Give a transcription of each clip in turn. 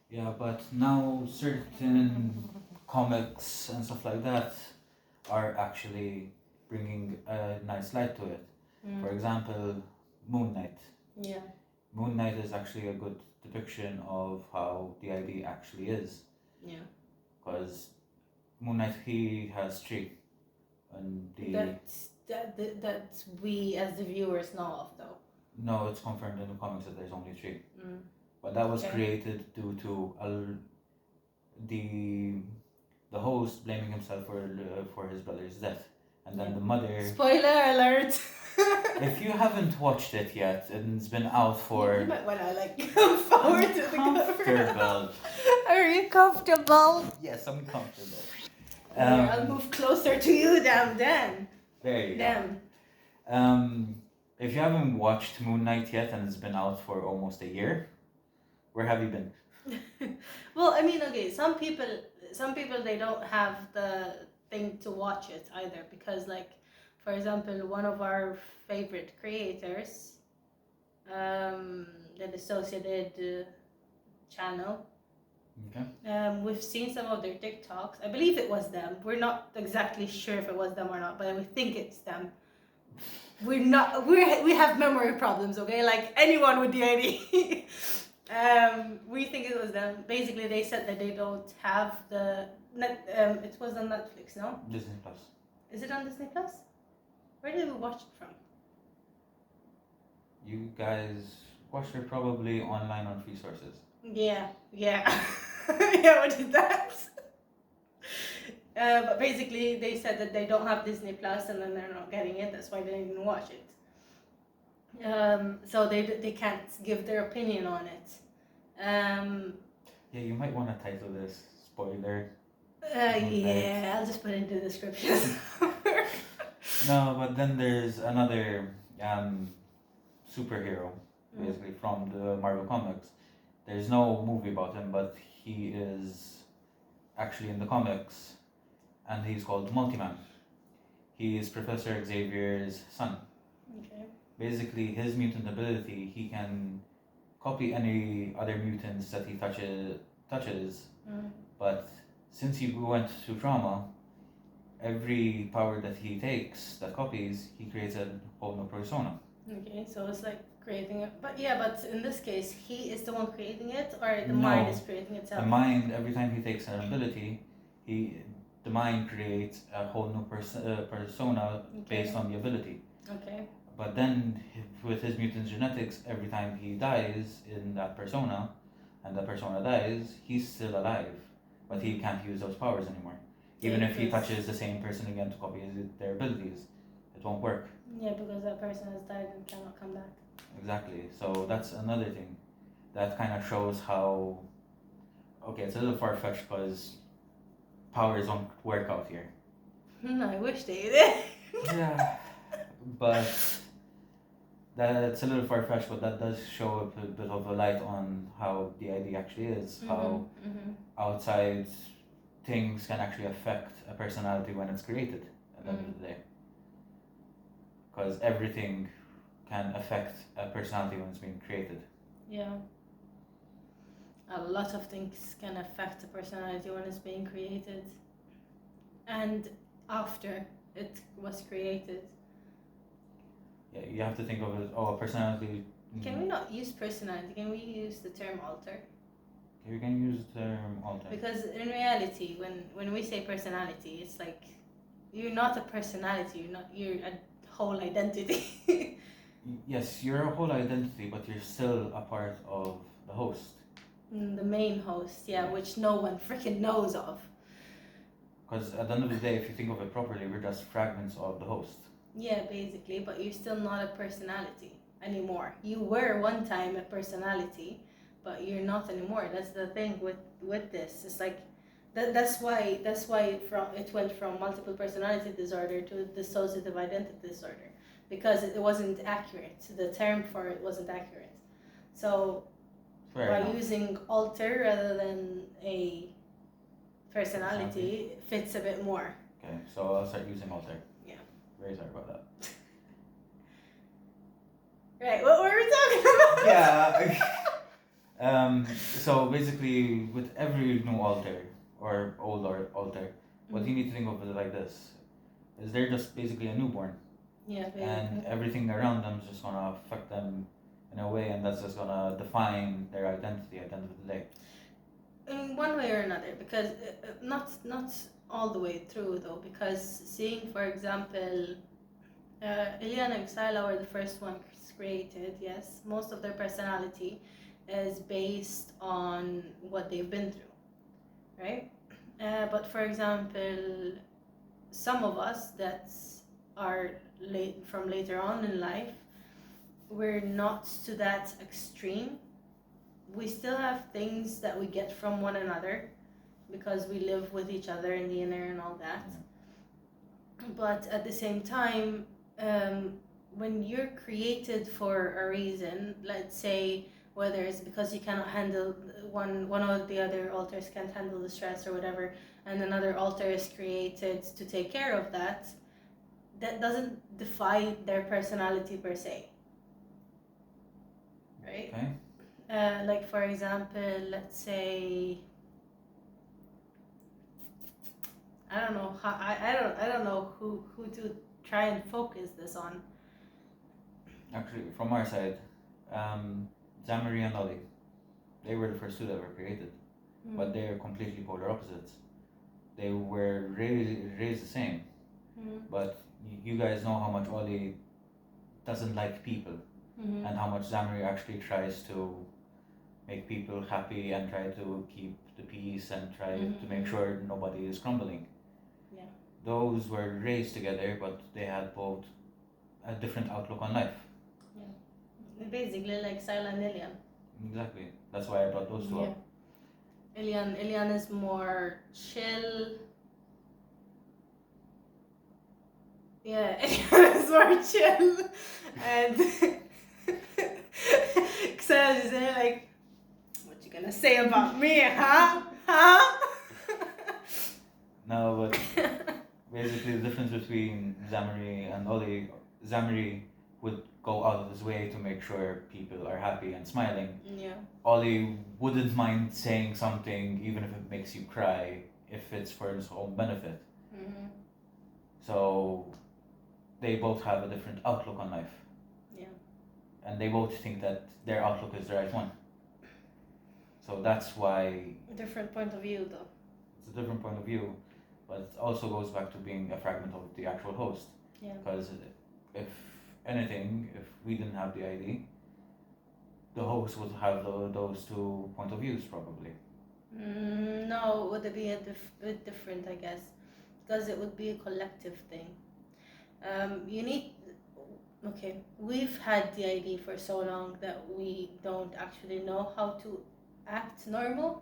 Yeah, but now certain comics and stuff like that are actually bringing a nice light to it. For example, Moon Knight. Yeah. Moon Knight is actually a good depiction of how the ID actually is. Yeah. Because Moon Knight, he has three. And that we as the viewers know of, though. No, it's confirmed in the comics that there's only three. But that was created due to the host blaming himself for his brother's death, and then the mother. Spoiler alert! If you haven't watched it yet and it's been out for. You might want to come forward to the camera. Are you comfortable? Yes, I'm comfortable. I'll move closer to you, damn. There you go. If you haven't watched Moon Knight yet and it's been out for almost a year, where have you been? Well, I mean, okay, some people they don't have the thing to watch it either, because for example, one of our favorite creators, the Dissociative channel. Okay. We've seen some of their TikToks. I believe it was them. We're not exactly sure if it was them or not, but we think it's them. We have memory problems, okay? Like anyone with the ID. We think it was them. Basically, they said that they don't have it was on Netflix, no? Disney Plus. Is it on Disney Plus? Where did we watch it from? You guys watched it probably online on free sources. Yeah. Yeah, we did that. But basically, they said that they don't have Disney Plus, and then they're not getting it. That's why they didn't watch it. So they can't give their opinion on it. Yeah, you might want to title this spoiler. Yeah, I'll just put it in the description. No, but then there's another superhero, basically from the Marvel comics. There's no movie about him, but he is actually in the comics, and he's called Multi-Man. He is Professor Xavier's son. Okay. Basically, his mutant ability, he can copy any other mutants that he touches. But since he went through trauma, every power that he takes, that copies, he creates a whole new persona. Okay, so it's like creating it. But in this case, he is the one creating it, or the mind is creating itself? The mind, every time he takes an ability, the mind creates a whole new persona based on the ability. Okay. But then, with his mutant genetics, every time he dies in that persona, and the persona dies, he's still alive, but he can't use those powers anymore. Even if he touches the same person again to copy their abilities, it won't work. Yeah, because that person has died and cannot come back. Exactly. So that's another thing. That kind of shows how... Okay, it's a little far-fetched because powers don't work out here. I wish they did. Yeah, but that's a little far-fetched, but that does show a bit of a light on how the ID actually is, how outside things can actually affect a personality when it's created at the end of the day. Because everything can affect a personality when it's being created. Yeah. A lot of things can affect a personality when it's being created. And after it was created. Yeah, you have to think of it, a personality... Can we not use personality? Can we use the term alter? You can use the term alter. Because in reality, when we say personality, it's like you're not a personality, you're a whole identity. Yes, you're a whole identity, but you're still a part of the host. The main host, which no one freaking knows of. Because at the end of the day, if you think of it properly, we're just fragments of the host. Yeah, basically, but you're still not a personality anymore. You were one time a personality, but you're not anymore. That's the thing with this. It's like that's why it went from multiple personality disorder to dissociative identity disorder, because it wasn't accurate. The term for it wasn't accurate. So by using alter rather than a personality, it fits a bit more. Okay, so I'll start using alter. Yeah. Very sorry about that. Right, what were we talking about? Yeah. So basically, with every new altar or old altar, what you need to think of it like this: is they're just basically a newborn, Yeah, and basically. everything around them is just gonna affect them in a way, and that's just gonna define their identity at the end of the day. In one way or another, because not all the way through though, because seeing, for example, Ilian and Xyla were the first ones created. Yes, most of their personality is based on what they've been through, right? But for example, some of us that are from later on in life, we're not to that extreme. We still have things that we get from one another because we live with each other in the inner and all that. But at the same time, when you're created for a reason, let's say whether it's because you cannot handle one or the other alters can't handle the stress or whatever, and another alter is created to take care of that, that doesn't define their personality per se, right? Okay. Like for example, let's say I don't know how I don't know who to try and focus this on. Actually, from our side, Zamari and Ollie, they were the first two that were created, but they are completely polar opposites. They were raised the same, but you guys know how much Ollie doesn't like people, and how much Zamari actually tries to make people happy and try to keep the peace and try to make sure nobody is crumbling. Yeah. Those were raised together, but they had both a different outlook on life. Basically like Syla and Ilian. Exactly. That's why I brought those two up. Ilian is more chill. Yeah, Ilian is more chill. And Xel is there like, what you gonna say about me, huh? No, but basically the difference between Zamari and Ollie, Zamari would go out of his way to make sure people are happy and smiling. Yeah. Ollie wouldn't mind saying something even if it makes you cry, if it's for his own benefit. So they both have a different outlook on life. Yeah. And they both think that their outlook is the right one. So that's why Different point of view though. it's a different point of view, but it also goes back to being a fragment of the actual host. Yeah. Because if anything, if we didn't have the ID, the host would have those two point of views probably. No, would it be a bit different, I guess, because it would be a collective thing. You need. Okay, we've had the ID for so long that we don't actually know how to act normal,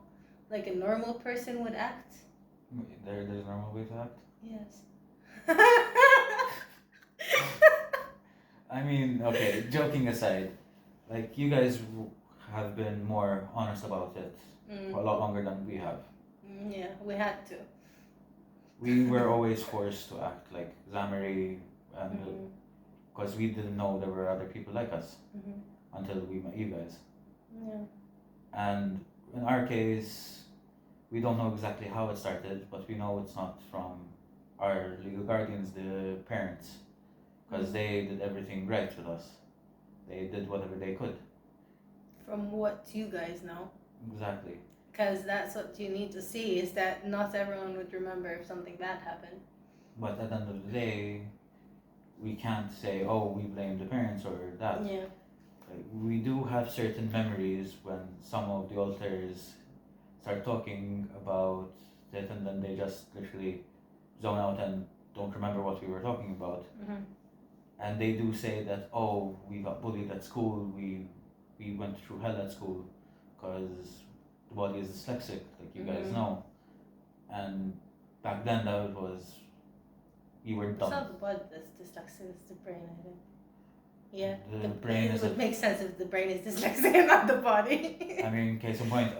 like a normal person would act. There's a normal way to act? Yes. I mean, okay, joking aside, like you guys have been more honest about it a lot longer than we have. Yeah, we had to. We were always forced to act like Zamari, because we didn't know there were other people like us until we met you guys. Yeah. And in our case, we don't know exactly how it started, but we know it's not from our legal guardians, the parents, because they did everything right with us. They did whatever they could. From what you guys know. Exactly. Because that's what you need to see, is that not everyone would remember if something bad happened. But at the end of the day, we can't say, oh, we blame the parents or that. Yeah. Like, we do have certain memories when some of the alters start talking about it and then they just literally zone out and don't remember what we were talking about. And they do say that, oh, we got bullied at school, we went through hell at school because the body is dyslexic, like you guys know. And back then that was, you were dumb. It's not the body that's dyslexic, it's the brain, I think. Yeah, The brain it would make sense if the brain is dyslexic and not the body. I mean, case in point,